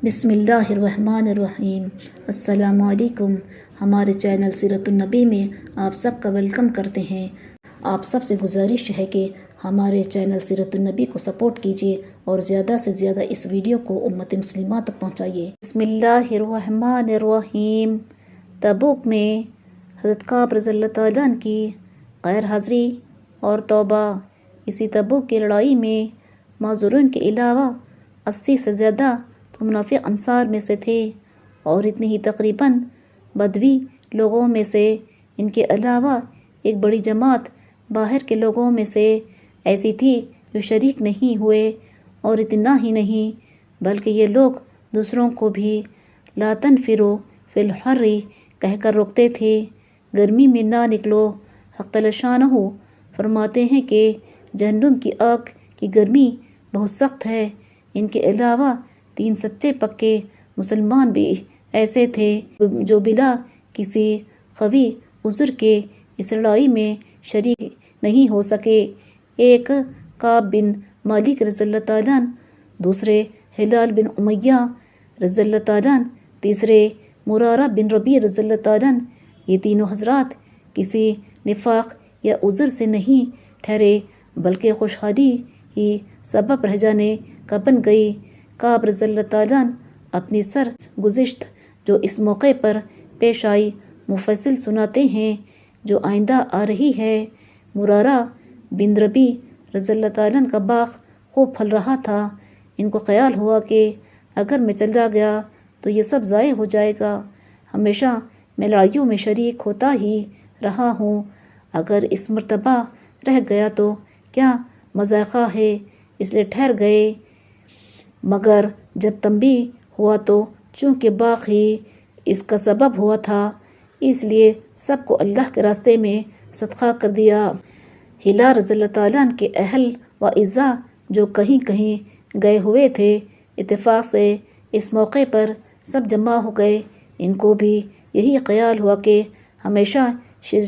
بسم اللہ الرحمن الرحیم۔ السلام علیکم۔ ہمارے چینل سیرت النبی میں آپ سب کا ویلکم کرتے ہیں۔ آپ سب سے گزارش ہے کہ ہمارے چینل سیرت النبی کو سپورٹ کیجیے اور زیادہ سے زیادہ اس ویڈیو کو امت مسلمہ تک پہنچائیے۔ بسم اللہ الرحمن الرحیم۔ تبوک میں حضرت کعب رضی اللہ تعالیٰ عنہ کی غیر حاضری اور توبہ۔ اسی تبوک کی لڑائی میں معذورین کے علاوہ 80 سے زیادہ تو منافق انصار میں سے تھے، اور اتنے ہی تقریباً بدوی لوگوں میں سے۔ ان کے علاوہ ایک بڑی جماعت باہر کے لوگوں میں سے ایسی تھی جو شریک نہیں ہوئے، اور اتنا ہی نہیں بلکہ یہ لوگ دوسروں کو بھی لا تنفروا فی الحر کہہ کر روکتے تھے، گرمی میں نہ نکلو۔ حق تعالی شانہ فرماتے ہیں کہ جہنم کی آگ کی گرمی بہت سخت ہے۔ ان کے علاوہ 3 سچے پکے مسلمان بھی ایسے تھے جو بلا کسی قوی عذر کے اس لڑائی میں شریک نہیں ہو سکے۔ ایک کعب بن مالک رضی اللہ تعالیٰ عنہ، دوسرے ہلال بن امیہ رضی اللہ تعالیٰ عنہ، تیسرے مرارہ بن ربیع رضی اللہ تعالیٰ عنہ۔ یہ تینوں حضرات کسی نفاق یا عذر سے نہیں ٹھہرے بلکہ خوشحالی ہی سبب رہ جانے کا بن گئی۔ کعب رضی اللہ تعالیٰ عنہ اپنی سرگزشت جو اس موقع پر پیش آئی مفصل سناتے ہیں جو آئندہ آ رہی ہے۔ مرارہ بن ربیع رضی اللہ تعالیٰ عنہ کا باغ خوب پھل رہا تھا۔ ان کو خیال ہوا کہ اگر میں چلا گیا تو یہ سب ضائع ہو جائے گا۔ ہمیشہ میں لڑائیوں میں شریک ہوتا ہی رہا ہوں، اگر اس مرتبہ رہ گیا تو کیا مذائقہ ہے، اس لیے ٹھہر گئے۔ مگر جب تنبیہ ہوا تو چونکہ باغ ہی اس کا سبب ہوا تھا، اس لیے سب کو اللہ کے راستے میں صدقہ کر دیا۔ ہلال رضی اللہ تعالیٰ عنہ کے اہل و اعزاء جو کہیں کہیں گئے ہوئے تھے، اتفاق سے اس موقع پر سب جمع ہو گئے۔ ان کو بھی یہی خیال ہوا کہ ہمیشہ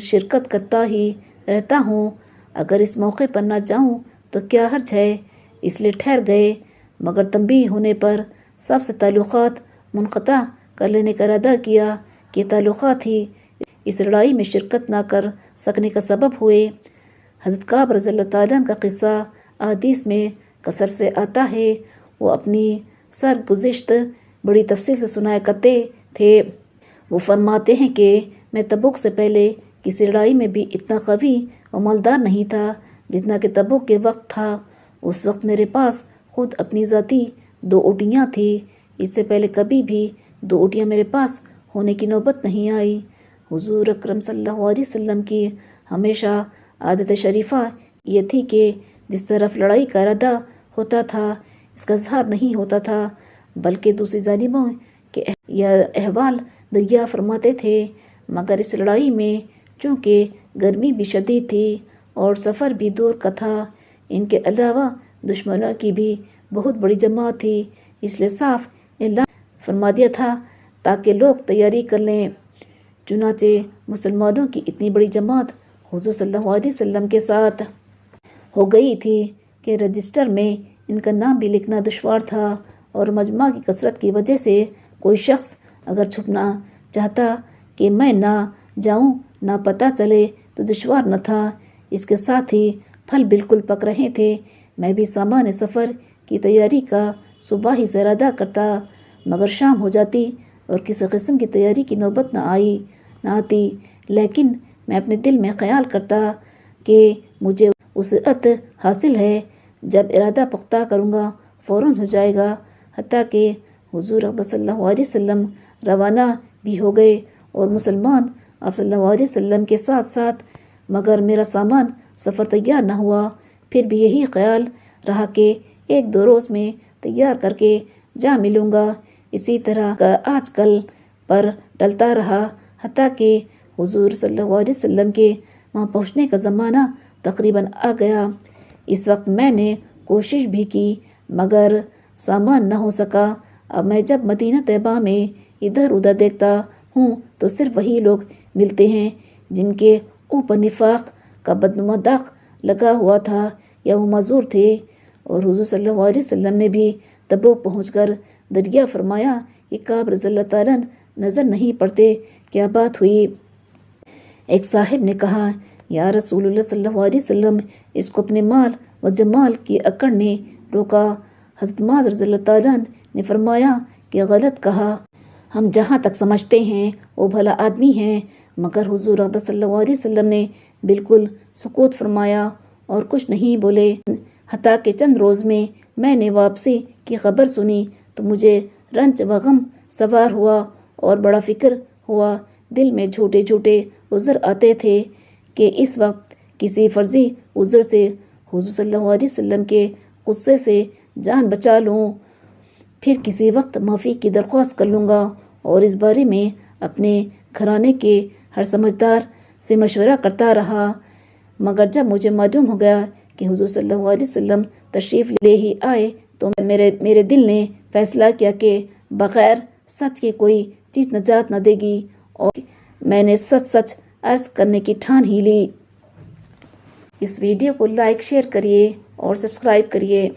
شرکت کرتا ہی رہتا ہوں، اگر اس موقع پر نہ جاؤں تو کیا حرج ہے، اس لیے ٹھہر گئے۔ مگر تنبیہ ہونے پر سب سے تعلقات منقطع کر لینے کا ارادہ کیا کہ تعلقات ہی اس لڑائی میں شرکت نہ کر سکنے کا سبب ہوئے۔ حضرت کعب رضی اللہ تعالیٰ عنہ کا قصہ احادیث میں کثرت سے آتا ہے۔ وہ اپنی سرگزشت بڑی تفصیل سے سنایا کرتے تھے۔ وہ فرماتے ہیں کہ میں تبوک سے پہلے کسی لڑائی میں بھی اتنا قوی و مالدار نہیں تھا جتنا کہ تبوک کے وقت تھا۔ اس وقت میرے پاس خود اپنی ذاتی 2 اونٹیاں تھیں، اس سے پہلے کبھی بھی 2 اونٹیاں میرے پاس ہونے کی نوبت نہیں آئی۔ حضور اکرم صلی اللہ علیہ وسلم کی ہمیشہ عادت شریفہ یہ تھی کہ جس طرف لڑائی کا ارادہ ہوتا تھا اس کا اظہار نہیں ہوتا تھا، بلکہ دوسری جانبوں کے یہ احوال دریا فرماتے تھے۔ مگر اس لڑائی میں چونکہ گرمی بھی شدید تھی اور سفر بھی دور کا تھا، ان کے علاوہ دشمنوں کی بھی بہت بڑی جماعت تھی، اس لیے صاف اعلان فرما دیا تھا تاکہ لوگ تیاری کر لیں۔ چنانچہ مسلمانوں کی اتنی بڑی جماعت حضور صلی اللہ علیہ وسلم کے ساتھ ہو گئی تھی کہ رجسٹر میں ان کا نام بھی لکھنا دشوار تھا، اور مجمع کی کثرت کی وجہ سے کوئی شخص اگر چھپنا چاہتا کہ میں نہ جاؤں نہ پتہ چلے تو دشوار نہ تھا۔ اس کے ساتھ ہی پھل بالکل پک رہے تھے۔ میں بھی سامان سفر کی تیاری کا صبح ہی سے ارادہ کرتا، مگر شام ہو جاتی اور کسی قسم کی تیاری کی نوبت نہ آتی۔ لیکن میں اپنے دل میں خیال کرتا کہ مجھے وسعت حاصل ہے، جب ارادہ پختہ کروں گا فوراً ہو جائے گا۔ حتیٰ کہ حضور اقدس صلی اللہ علیہ وسلم روانہ بھی ہو گئے اور مسلمان آپ صلی اللہ علیہ وسلم کے ساتھ ساتھ، مگر میرا سامان سفر تیار نہ ہوا۔ پھر بھی یہی خیال رہا کہ 1-2 روز میں تیار کر کے جا ملوں گا۔ اسی طرح کا آج کل پر ٹلتا رہا، حتیٰ کہ حضور صلی اللہ علیہ وسلم کے وہاں پہنچنے کا زمانہ تقریباً آ گیا۔ اس وقت میں نے کوشش بھی کی مگر سامان نہ ہو سکا۔ اب میں جب مدینہ طیبہ میں ادھر ادھر دیکھتا ہوں تو صرف وہی لوگ ملتے ہیں جن کے اوپر نفاق کا بدنما داغ لگا ہوا تھا یا وہ معذور تھے۔ اور حضور صلی اللہ علیہ وسلم نے بھی تبوک پہنچ کر دریا فرمایا کہ کعب رضی اللہ تعالیٰ نظر نہیں پڑتے، کیا بات ہوئی؟ ایک صاحب نے کہا یا رسول اللہ صلی اللہ علیہ وسلم، اس کو اپنے مال و جمال کی اکڑ نے روکا۔ حضرت معاذ رضی اللہ تعالیٰ نے فرمایا کہ غلط کہا، ہم جہاں تک سمجھتے ہیں وہ بھلا آدمی ہیں، مگر حضور اقدس صلی اللہ علیہ وسلم نے بالکل سکوت فرمایا اور کچھ نہیں بولے۔ حتیٰ کہ چند روز میں نے واپسی کی خبر سنی تو مجھے رنج و غم سوار ہوا اور بڑا فکر ہوا، دل میں جھوٹے جھوٹے عذر آتے تھے کہ اس وقت کسی فرضی عذر سے حضور صلی اللہ علیہ وسلم کے غصے سے جان بچا لوں، پھر کسی وقت معافی کی درخواست کر لوں گا، اور اس بارے میں اپنے گھرانے کے ہر سمجھدار سے مشورہ کرتا رہا، مگر جب مجھے معلوم ہو گیا کہ حضور صلی اللہ علیہ وسلم تشریف لے ہی آئے تو میرے دل نے فیصلہ کیا کہ بغیر سچ کے کوئی چیز نجات نہ دے گی، اور میں نے سچ عرض کرنے کی ٹھان ہی لی۔ اس ویڈیو کو لائک شیئر کریے اور سبسکرائب کریے۔